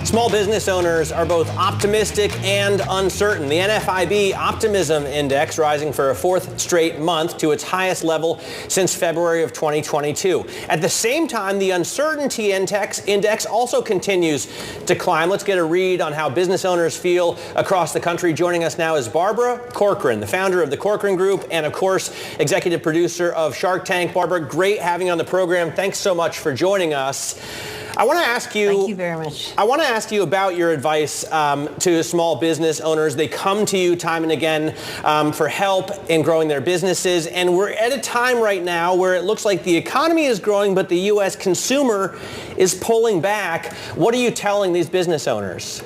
Small business owners are both optimistic and uncertain. The NFIB Optimism Index rising for a fourth straight month to its highest level since February of 2022. At the same time, the Uncertainty Index also continues to climb. Let's get a read on how business owners feel across the country. Joining us now is Barbara Corcoran, the founder of the Corcoran Group and, of course, executive producer of Shark Tank. Barbara, great having you on the program. Thanks so much for joining us. I want to ask you. Thank you very much. I want to ask you about your advice to small business owners. They come to you time and again for help in growing their businesses. And we're at a time right now where it looks like the economy is growing, but the U.S. consumer is pulling back. What are you telling these business owners?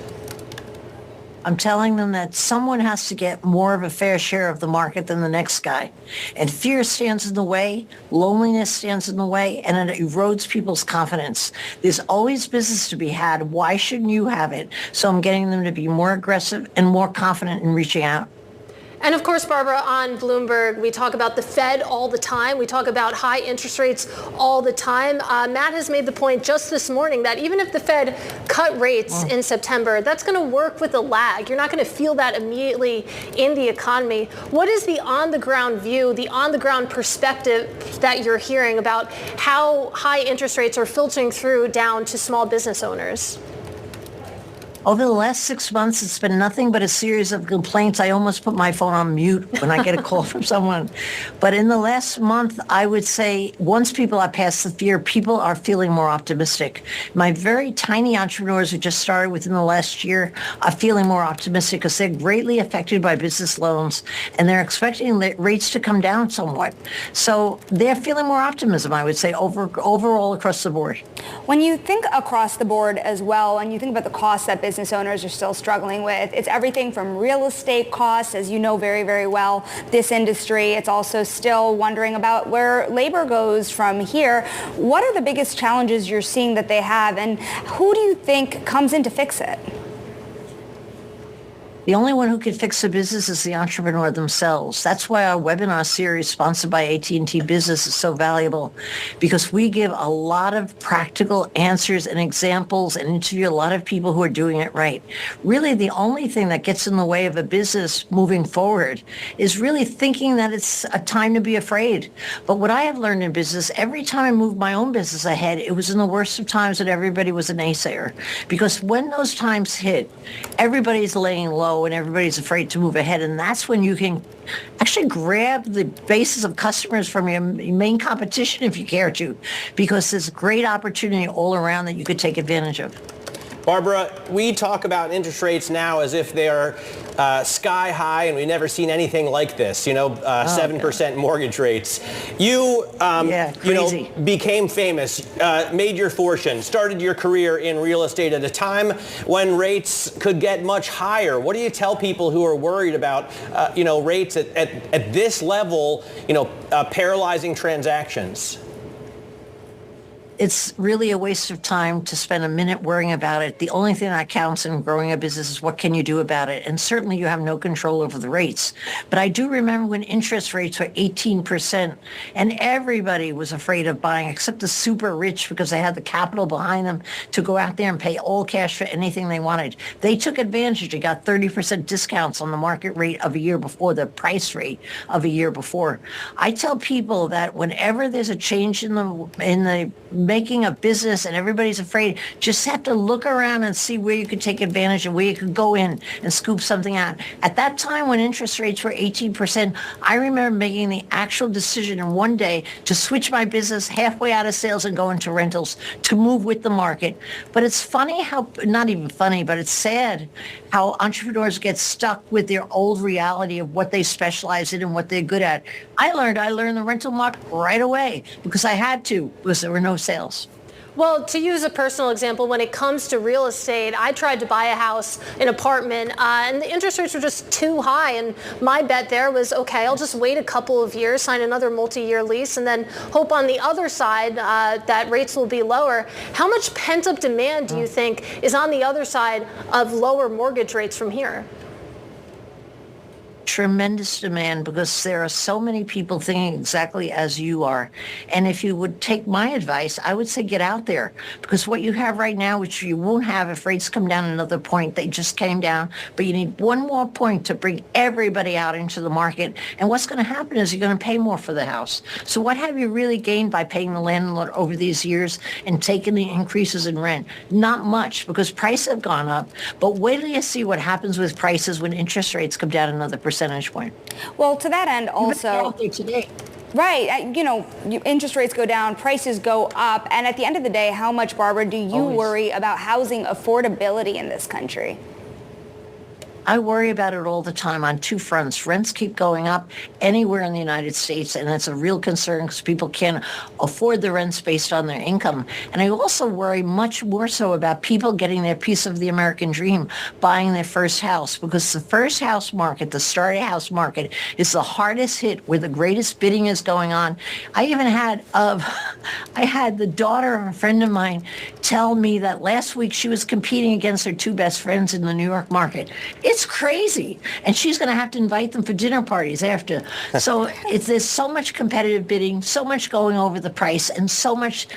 I'm telling them that someone has to get more of a fair share of the market than the next guy. And fear stands in the way, loneliness stands in the way, and it erodes people's confidence. There's always business to be had. Why shouldn't you have it? So I'm getting them to be more aggressive and more confident in reaching out. And of course, Barbara, on Bloomberg, we talk about the Fed all the time. We talk about high interest rates all the time. Matt has made the point just this morning that even if the Fed cut rates in September, that's going to work with a lag. You're not going to feel that immediately in the economy. What is the on-the-ground view, the on-the-ground perspective that you're hearing about how high interest rates are filtering through down to small business owners? Over the last 6 months, it's been nothing but a series of complaints. I almost put my phone on mute when I get a call from someone. But in the last month, I would say once people are past the fear, people are feeling more optimistic. My very tiny entrepreneurs who just started within the last year are feeling more optimistic because they're greatly affected by business loans and they're expecting the rates to come down somewhat. So they're feeling more optimism, I would say, overall across the board. When you think across the board as well, and you think about the costs that business owners are still struggling with, it's everything from real estate costs, as you know very, very well, this industry. It's also still wondering about where labor goes from here. What are the biggest challenges you're seeing that they have, and who do you think comes in to fix it? The only one who can fix the business is the entrepreneur themselves. That's why our webinar series sponsored by AT&T Business is so valuable, because we give a lot of practical answers and examples and interview a lot of people who are doing it right. Really, the only thing that gets in the way of a business moving forward is really thinking that it's a time to be afraid. But what I have learned in business, every time I moved my own business ahead, it was in the worst of times that everybody was a naysayer. Because when those times hit, everybody's laying low and everybody's afraid to move ahead. And that's when you can actually grab the basis of customers from your main competition if you care to, because there's great opportunity all around that you could take advantage of. Barbara, we talk about interest rates now as if they are sky high, and we've never seen anything like this. 7% mortgage rates. You became famous, made your fortune, started your career in real estate at a time when rates could get much higher. What do you tell people who are worried about rates at this level, paralyzing transactions? It's really a waste of time to spend a minute worrying about it. The only thing that counts in growing a business is what can you do about it? And certainly you have no control over the rates. But I do remember when interest rates were 18% and everybody was afraid of buying except the super rich because they had the capital behind them to go out there and pay all cash for anything they wanted. They took advantage. They got 30% discounts on the market rate of a year before, the price rate of a year before. I tell people that whenever there's a change in the making a business and everybody's afraid, just have to look around and see where you could take advantage and where you could go in and scoop something out. At that time when interest rates were 18%, I remember making the actual decision in one day to switch my business halfway out of sales and go into rentals to move with the market. But it's funny how, not even funny, but it's sad how entrepreneurs get stuck with their old reality of what they specialize in and what they're good at. I learned the rental market right away because I had to, because there were no sales. Well, to use a personal example, when it comes to real estate, I tried to buy a house, an apartment, and the interest rates were just too high. And my bet there was, okay, I'll just wait a couple of years, sign another multi-year lease, and then hope on the other side that rates will be lower. How much pent-up demand do you think is on the other side of lower mortgage rates from here? tremendous demand because there are so many people thinking exactly as you are. And if you would take my advice, I would say get out there, because what you have right now, which you won't have if rates come down another point, they just came down, but you need one more point to bring everybody out into the market. And what's going to happen is you're going to pay more for the house. So what have you really gained by paying the landlord over these years and taking the increases in rent? Not much, because prices have gone up. But wait till you see what happens with prices when interest rates come down another percentage point. Well, to that end also, out there today. Right. Interest rates go down, prices go up. And at the end of the day, how much, Barbara, do you worry about housing affordability in this country? I worry about it all the time on two fronts. Rents keep going up anywhere in the United States, and that's a real concern because people can't afford the rents based on their income. And I also worry much more so about people getting their piece of the American dream, buying their first house, because the first house market, the starter house market, is the hardest hit, where the greatest bidding is going on. I even had I had the daughter of a friend of mine tell me that last week she was competing against her two best friends in the New York market. It's crazy. And she's going to have to invite them for dinner parties after. So there's so much competitive bidding, so much going over the price, and so much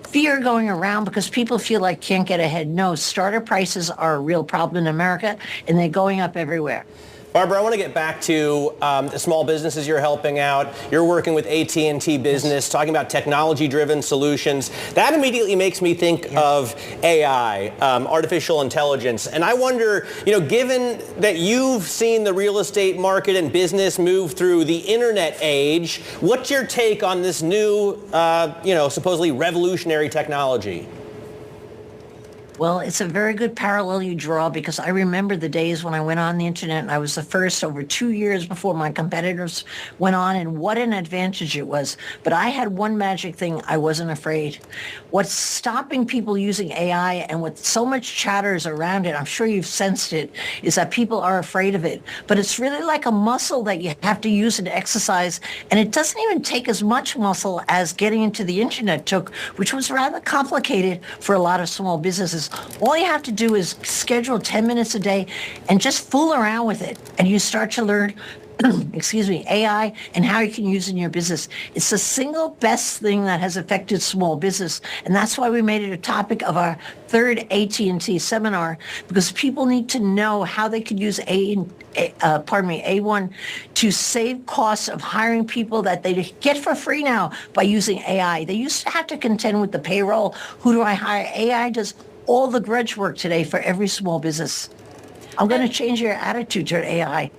fear going around because people feel like can't get ahead. No, starter prices are a real problem in America, and they're going up everywhere. Barbara, I want to get back to the small businesses you're helping out. You're working with AT&T Business, talking about technology-driven solutions. That immediately makes me think of AI, artificial intelligence. And I wonder, given that you've seen the real estate market and business move through the internet age, what's your take on this new, supposedly revolutionary technology? Well, it's a very good parallel you draw, because I remember the days when I went on the internet and I was the first over 2 years before my competitors went on, and what an advantage it was. But I had one magic thing: I wasn't afraid. What's stopping people using AI, and with so much chatters around it, I'm sure you've sensed it, is that people are afraid of it. But it's really like a muscle that you have to use and exercise, and it doesn't even take as much muscle as getting into the internet took, which was rather complicated for a lot of small businesses. All you have to do is schedule 10 minutes a day and just fool around with it, and you start to learn AI and how you can use it in your business. It's the single best thing that has affected small business, and that's why we made it a topic of our third AT&T seminar, because people need to know how they could use A1 to save costs of hiring people that they get for free now by using AI. They used to have to contend with the payroll. Who do I hire? AI does all the grudge work today for every small business. I'm going to change your attitude toward AI.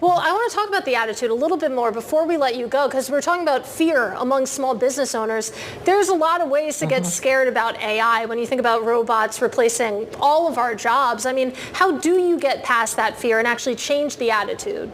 Well, I want to talk about the attitude a little bit more before we let you go, because we're talking about fear among small business owners. There's a lot of ways to get scared about AI when you think about robots replacing all of our jobs. I mean, how do you get past that fear and actually change the attitude?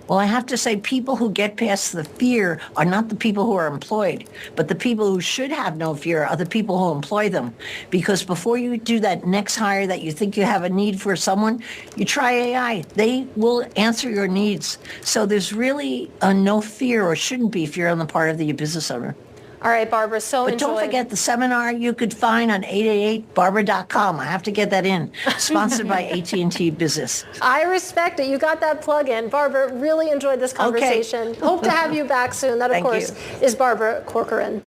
Well, I have to say, people who get past the fear are not the people who are employed, but the people who should have no fear are the people who employ them. Because before you do that next hire that you think you have a need for someone, you try AI. They will answer your needs. So there's really no fear, or shouldn't be fear, on the part of the business owner. All right, Barbara, But don't forget the seminar you could find on 888barbara.com. I have to get that in. Sponsored by AT&T Business. I respect it. You got that plug in. Barbara, really enjoyed this conversation. Okay. Hope to have you back soon. That, of course, is Barbara Corcoran.